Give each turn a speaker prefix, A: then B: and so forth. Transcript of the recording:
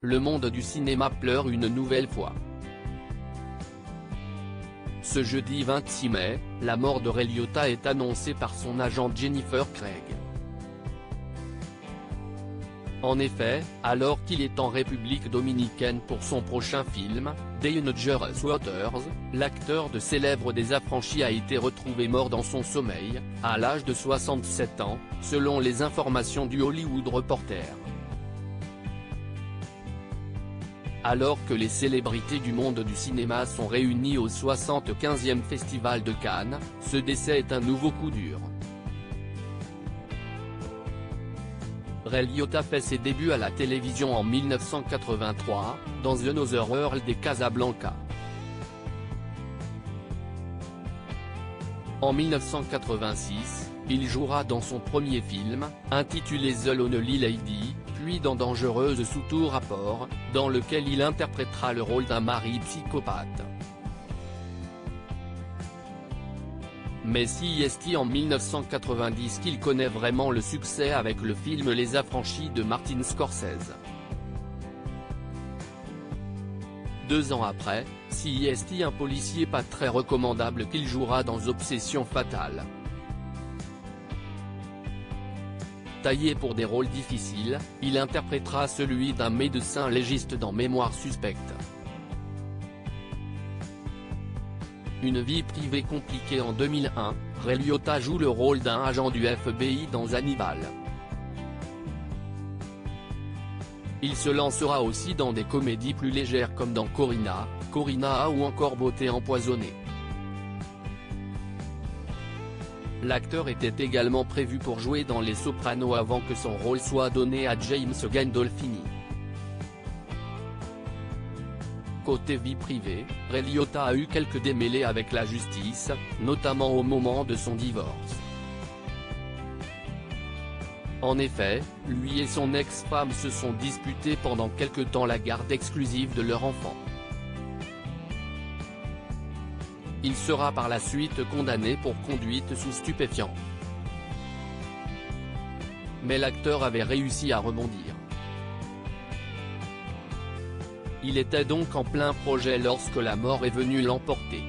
A: le monde du cinéma pleure une nouvelle fois. Ce jeudi 26 mai, la mort de Ray Liotta est annoncée par son agent Jennifer Craig. En effet, alors qu'il est en République dominicaine pour son prochain film, Dangerous Waters, l'acteur de Célèbre des Affranchis a été retrouvé mort dans son sommeil, à l'âge de 67 ans, selon les informations du Hollywood Reporter. Alors que les célébrités du monde du cinéma sont réunies au 75e Festival de Cannes, ce décès est un nouveau coup dur. Ray Liotta fait ses débuts à la télévision en 1983, dans Another World de Casablanca. En 1986, il jouera dans son premier film, intitulé The Lonely Lady, puis dans Dangereuse sous tout rapport, dans lequel il interprétera le rôle d'un mari psychopathe. Mais c'est en 1990 qu'il connaît vraiment le succès avec le film Les Affranchis de Martin Scorsese. 2 ans après, c'est un policier pas très recommandable qu'il jouera dans Obsession fatale. Taillé pour des rôles difficiles, il interprétera celui d'un médecin légiste dans Mémoire suspecte. Une vie privée compliquée en 2001, Ray Liotta joue le rôle d'un agent du FBI dans Hannibal. Il se lancera aussi dans des comédies plus légères comme dans Corinna ou encore Beauté empoisonnée. L'acteur était également prévu pour jouer dans Les Sopranos avant que son rôle soit donné à James Gandolfini. Côté vie privée, Ray Liotta a eu quelques démêlés avec la justice, notamment au moment de son divorce. En effet, lui et son ex-femme se sont disputés pendant quelque temps la garde exclusive de leur enfant. Il sera par la suite condamné pour conduite sous stupéfiants. Mais l'acteur avait réussi à rebondir. Il était donc en plein projet lorsque la mort est venue l'emporter.